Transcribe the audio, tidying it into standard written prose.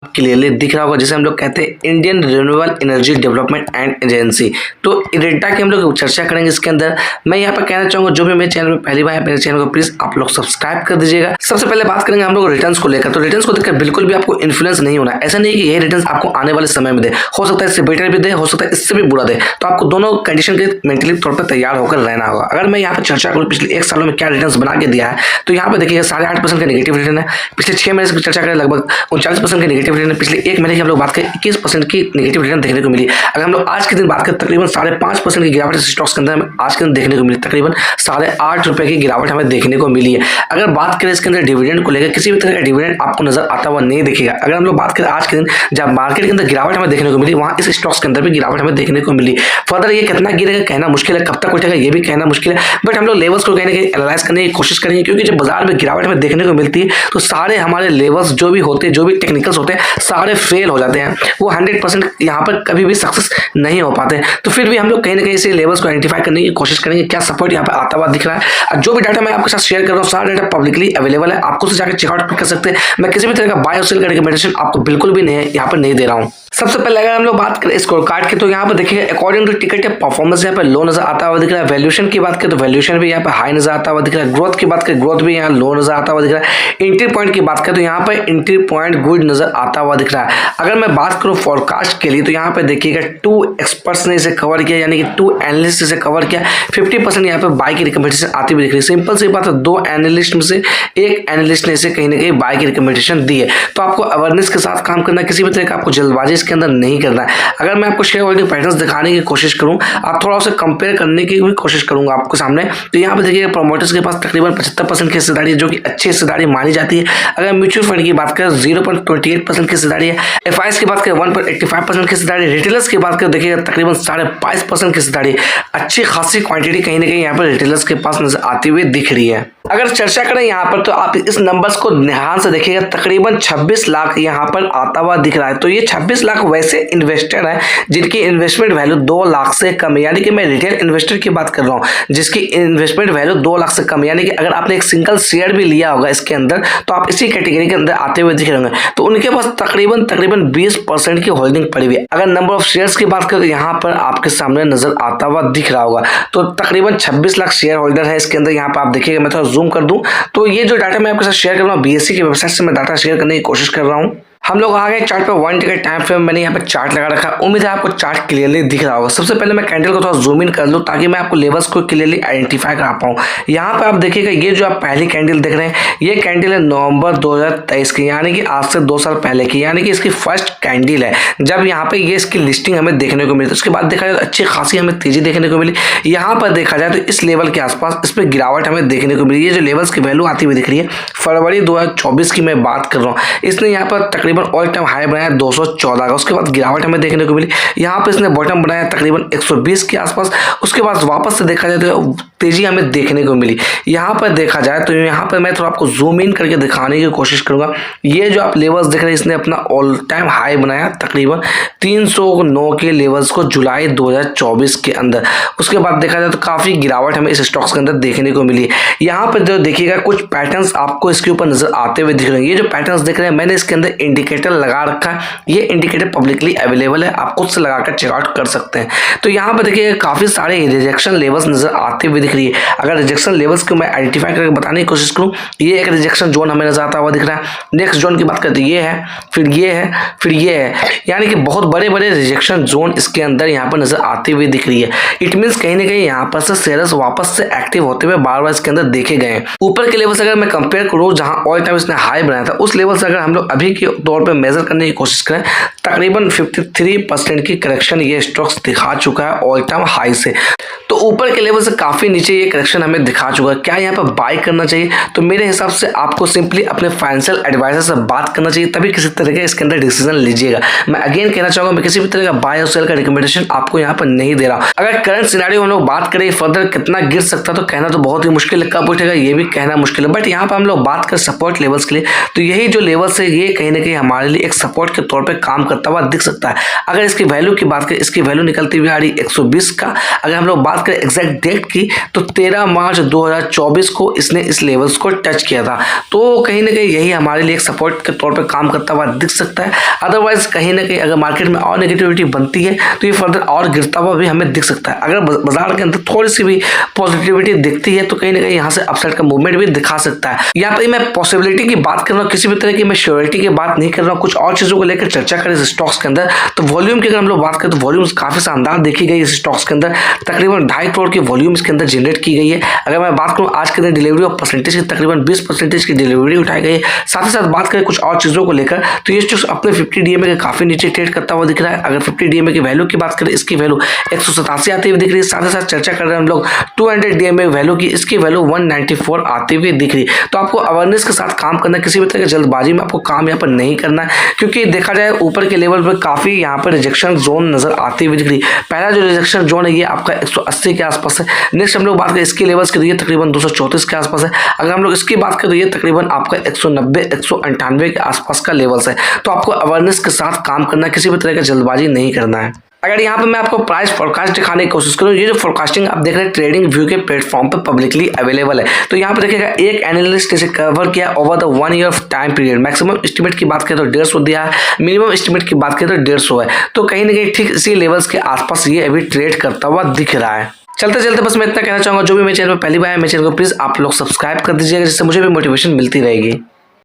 Clearly दिख रहा होगा, जिसे हम लोग कहते हैं Indian renewable energy development and agency. तो इरेटा की हम लोग चर्चा करेंगे इसके अंदर। मैं यहाँ पर कहना चाहूंगा जो भी मेरे चैनल में पहली बार है मेरे चैनल को प्लीज आप लोग सब्सक्राइब कर दीजिएगा। सबसे पहले बात करेंगे हम लोग रिटर्न्स को लेकर। तो रिटर्न्स को देखकर बिल्कुल भी आपको इन्फ्लुएंस नहीं होना। ऐसा नहीं कि ये रिटर्न्स आपको आने वाले समय में दे, हो सकता है इससे बेटर भी दे, हो सकता है इससे भी बुरा दे। तो आपको दोनों कंडीशन के मेंटली तौर पर तैयार होकर रहना होगा। अगर मैं यहाँ पर चर्चा करूँ पिछले 1 सालों में क्या रिटर्न्स बना के दिया है, तो यहाँ पर देखिए 8.5% का नेगेटिव रिटर्न है। पिछले 6 महीने से चर्चा करें लगभग 39% का नेगेटिव रिटर्न है। पिछले 1 महीने की हम लोग बात करें 21% की नेगेटिव रिटर्न देखने को मिली। अगर हम लोग आज के दिन बात करें तकरीबन 5.5% की गिरावट स्टॉक्स के अंदर हमें आज के दिन देखने को मिली। तकरीबन 8.5 रुपए की गिरावट हमें देखने को मिली है। अगर बात करें इसके अंदर डिविडेंड को लेकर, किसी भी तरह का डिविडेंड आपको नजर आता हुआ नहीं दिखेगा। अगर हम लोग बात करें आज के दिन जब मार्केट के अंदर गिरावट हमें देखने को मिली, वहां इस स्टॉक्स के अंदर भी गिरावट हमें देखने को मिली। फर्दर ये कितना गिरेगा कहना मुश्किल है, कब तक उठेगा ये भी कहना मुश्किल है। बट हम लोग लेवल्स को कहने की एनालाइज करने की कोशिश करेंगे, क्योंकि जब बाजार में गिरावट हमें देखने को मिलती है तो सारे हमारे लेवल्स जो भी होते हैं, जो भी टेक्निकल्स होते हैं, सारे फेल हो जाते हैं। वो 100% यहाँ पर कभी भी सक्सेस नहीं हो पाते। तो फिर भी हम लोग कहीं ना कहीं से लेवल्स को आइडेंटिफाई करने की कोशिश करेंगे, क्या सपोर्ट यहाँ पर आता हुआ दिख रहा है। जो भी डाटा मैं आपके साथ शेयर कर रहा हूँ सारा डाटा पब्लिकली अवेलेबल है, आपको से जाकर चेकआउट कर सकते हैं। मैं किसी भी तरह का बाय और सेल का रिकमेंडेशन आपको बिल्कुल भी नहीं यहाँ पर नहीं दे रहा हूँ। सबसे पहले अगर हम लोग बात करें स्कोर कार्ड की, तो यहाँ पर देखिए अकॉर्डिंग टू टिकट या परफॉर्मेंस यहाँ पर लो नजर आता हुआ दिख रहा है। वैल्यूएशन की बात करें तो वैल्यूएशन भी यहाँ पर हाई नजर आता हुआ दिख रहा है। ग्रोथ की बात करें ग्रोथ भी यहाँ लो नजर आता हुआ दिख रहा है। एंट्री पॉइंट की बात करें तो यहाँ पर एंट्री पॉइंट गुड नजर आता हुआ दिख रहा है। अगर मैं बात करूँ फोरकास्ट के लिए, तो यहाँ पर देखिएगा 2 एक्सपर्ट्स ने इसे कवर किया, यानी कि 2 एनालिस्ट इसे कवर किया। 50% यहाँ पर बाय की रिकमेंडेशन आती हुई दिख रही है। सिंपल सी बात है, 2 एनालिस्ट में से 1 एनालिस्ट ने इसे कहीं ना कहीं बाय की रिकमेंडेशन दी है। तो आपको अवेयरनेस के साथ काम करना, किसी भी तरह का आपको जल्दबाजी इसके अंदर नहीं करना। अगर मैं आपको शेयर होल्डिंग पैटर्न्स दिखाने की कोशिश करूं, आप थोड़ा उसे कंपेयर करने की भी कोशिश करूंगा आपके सामने। तो यहाँ पे देखिए प्रमोटर्स के पास तकरीबन 75% की हिस्सेदारी है, जो कि अच्छी हिस्सेदारी मानी जाती है। अगर म्यूचुअल फंड की बात करें 0.28% की हिस्सेदारी है। एफआईएस की बात करें 1.85% की हिस्सेदारी। रिटेलर्स की बात करें देखिएगा तकरीबन 22.5% की हिस्सेदारी। अच्छी खासी क्वांटिटी कहीं ना कहीं यहाँ पर रिटेलर्स के पास नजर आती हुई दिख रही है। अगर चर्चा करें यहाँ पर, तो आप इस नंबर्स को ध्यान से देखिएगा, तकरीबन 26 लाख यहाँ पर आता हुआ दिख रहा है। तो ये 26 लाख वैसे इन्वेस्टर हैं जिनकी इन्वेस्टमेंट वैल्यू 2 लाख से कम है, यानी कि मैं रिटेल इन्वेस्टर की बात कर रहा हूँ जिसकी इन्वेस्टमेंट वैल्यू 2 लाख से कम है। यानी कि अगर आपने एक सिंगल शेयर भी लिया होगा इसके अंदर, तो आप इसी कैटेगरी के अंदर आते हुए दिख रहे होंगे। तो उनके पास तकरीबन 20% की होल्डिंग पड़ी हुई है। अगर नंबर ऑफ शेयर्स की बात करें तो यहाँ पर आपके सामने नजर आता हुआ दिख रहा होगा। तो तकरीबन 26 लाख शेयर होल्डर है इसके अंदर। यहाँ पर आप देखिएगा, मैं थोड़ा जूम कर दूं तो ये जो डाटा मैं आपके साथ शेयर कर रहा हूँ बीएससी की वेबसाइट से मैं डाटा शेयर करने की कोशिश कर रहा हूँ। हम लोग आ गए चार्ट पे 1 डे टाइम फ्रेम। मैंने यहाँ पे चार्ट लगा रखा है, उम्मीद है आपको चार्ट क्लियरली दिख रहा होगा। सबसे पहले मैं कैंडल को थोड़ा जूम इन कर लूँ ताकि मैं आपको लेवल्स को क्लियरली आइडेंटिफाई करा पाऊँ। यहाँ पे आप देखिएगा, ये जो आप पहली कैंडल देख रहे हैं ये कैंडल है नवंबर 2023 की, यानी कि आज से 2 साल पहले की, यानी कि इसकी फर्स्ट कैंडल है जब यहाँ पे ये इसकी लिस्टिंग हमें देखने को मिली। तो उसके बाद देखा जाए तो अच्छी खासी हमें तेजी देखने को मिली। यहाँ पर देखा जाए तो इस लेवल के आसपास इस पर गिरावट हमें देखने को मिली। ये जो लेवल्स की वैल्यू आती हुई दिख रही है फरवरी 2024 की मैं बात कर रहा हूँ, इसने यहाँ पर तकरीबन ऑल टाइम हाई बनाया 214 का। उसके बाद गिरावट हमें देखने को मिली। यहाँ पे इसने बॉटम बनाया तकरीबन 120 के आसपास। उसके बाद वापस से देखा जाए तो तेजी हमें देखने को मिली। यहाँ पर देखा जाए तो यहाँ पर मैं थोड़ा आपको जूम इन करके दिखाने की कोशिश करूंगा। ये जो आप लेवल्स देख रहे हैं इसने अपना ऑल टाइम हाई बनाया तकरीबन 309 के लेवल्स को जुलाई 2024 के अंदर। उसके बाद देखा जाए तो काफी गिरावट हमें इस स्टॉक्स के अंदर देखने को मिली। यहाँ पर जो देखिएगा कुछ पैटर्न्स आपको इसके ऊपर नजर आते हुए दिख रहे हैं। ये जो पैटर्न्स देख रहे हैं मैंने इसके अंदर इंडिकेटर लगा रखा है। ये इंडिकेटर पब्लिकली अवेलेबल है, आप खुद से लगाकर चेकआउट कर सकते हैं। तो यहाँ पर देखिए काफी सारे रिजेक्शन लेवल्स नजर आते हुए दिख रही है। अगर रिजेक्शन लेवल्स को मैं आइडेंटिफाई करके बताने की कोशिश करूँ, ये एक रिजेक्शन जोन हमें नजर आता हुआ दिख रहा है। नेक्स्ट जोन की बात करते हैं ये है, फिर ये है, फिर ये है, यानी कि बहुत बड़े बड़े रिजेक्शन जोन इसके अंदर यहाँ पर नजर आती हुई दिख रही है। इट मीन्स कहीं ना कहीं यहाँ पर से शेयर्स वापस से एक्टिव होते हुए बार बार इसके अंदर देखे गए हैं। ऊपर के लेवल से अगर मैं कंपेयर करूँ जहाँ ऑल टाइम इसने हाई बनाया था, उस लेवल से अगर हम लोग अभी के तौर पर मेजर करने की कोशिश करें, तकरीबन 53% की करेक्शन ये स्टॉक्स दिखा चुका है ऑल टाइम हाई से। तो ऊपर के लेवल से काफी नीचे ये करेक्शन हमें दिखा चुका है। क्या यहाँ पर बाय करना चाहिए? तो मेरे हिसाब से आपको सिंपली अपने फाइनेंशियल एडवाइजर से बात करना चाहिए, तभी किसी तरह का इसके अंदर डिसीजन लीजिएगा। मैं अगेन कहना चाहूंगा, मैं किसी भी तरह का बाय और सेल का रिकमेंडेशन आपको यहाँ पर नहीं दे रहा। अगर करंट सिनेरियो हम लोग बात करें फर्दर कितना गिर सकता तो कहना तो बहुत ही मुश्किल है, कब उठेगा ये भी कहना मुश्किल है। बट यहाँ पर हम लोग बात करें सपोर्ट लेवल्स के लिए, तो यही जो लेवल्स है ये कहीं ना कहीं हमारे लिए एक सपोर्ट के तौर पे काम करता हुआ दिख सकता है। अगर इसकी वैल्यू की बात करें, इसकी वैल्यू निकलती हुई आ रही 120 का। अगर हम लोग बात करें एग्जैक्ट डेट की तो 13 मार्च 2024 को इसने इस लेवल्स को टच किया था। तो कहीं ना कहीं यही हमारे लिए एक सपोर्ट के तौर पे काम करता हुआ दिख सकता है। अदरवाइज कहीं ना कहीं अगर मार्केट में और नेगेटिविटी बनती है तो ये फर्दर और गिरता हुआ भी हमें दिख सकता है। अगर बाजार के अंदर थोड़ी सी भी पॉजिटिविटी दिखती है तो कहीं ना कहीं यहाँ से अपसाइड का मूवमेंट भी दिखा सकता है। यहाँ पर मैं पॉसिबिलिटी की बात कर रहा हूँ, किसी भी तरह की मैं श्योरिटी की बात नहीं कर रहा हूँ। कुछ और चीजों को लेकर चर्चा करें इस स्टॉक्स के अंदर तो वॉल्यूम की अगर हम लोग बात करें तो वॉल्यूम काफी शानदार देखी गई इस स्टॉक्स के अंदर। तकरीबन 2.5 करोड़ की वॉल्यूम इसके अंदर जनरेट की गई है। अगर मैं बात करूँ आज के दिन डिलीवरी ऑफ परसेंटेज की तकरीबन 20% की डिलीवरी उठाई गई है। साथ ही साथ बात करें कुछ और चीजों को लेकर तो ये स्टॉक्स अपने 50 डीएमए के काफी नीचे ट्रेड करता हुआ दिख रहा है। अगर 50 डीएमए की वैल्यू की बात करें, इसकी वैल्यू 187 आती हुई दिख रही है। साथ ही साथ चर्चा कर रहे हैं हम लोग 200 डीएमए वैल्यू की, इसकी वैल्यू 194 आती हुई दिख रही है। तो आपको अवेयरनेस के साथ काम करना, किसी भी तरह की जल्दबाजी में आपको काम यहाँ पर नहीं करना है, क्योंकि देखा जाए ऊपर के लेवल पर काफी यहाँ पर रिजेक्शन जोन नजर आती हुई दिख रही है। पहला जो रिजेक्शन जोन है ये आपका 180 के आसपास है। नेक्स्ट हम लोग बात करें इसके लेवल्स की तो ये तकरीबन 234 के आसपास है। अगर हम लोग इसकी बात करें तो ये तकरीबन आपका 190 198 के आसपास का लेवल्स है। तो आपको अवेयरनेस के साथ काम करना, किसी भी तरह का जल्दबाजी नहीं करना है। अगर यहाँ पे मैं आपको प्राइस फोरकास्ट दिखाने की कोशिश करूँ, ये जो फोरकास्टिंग आप देख रहे हैं ट्रेडिंग व्यू के प्लेटफॉर्म पे पब्लिकली अवेलेबल है। तो यहाँ पे देखिएगा एक एनालिस्ट इसे कवर किया over the 1 year of time period. Maximum estimate की बात करें तो 150 दिया है, मिनिमम एस्टिमेट की बात करें तो 150 है। तो कहीं ना कहीं ठीक इसी लेवल्स के आसपास ये अभी ट्रेड करता हुआ दिख रहा है। चलते चलते बस मैं इतना कहना चाहूंगा, जो भी मेरे चैनल पर पहली बार है मेरे चैनल को प्लीज आप लोग सब्सक्राइब कर दीजिएगा, जिससे मुझे भी मोटिवेशन मिलती रहेगी।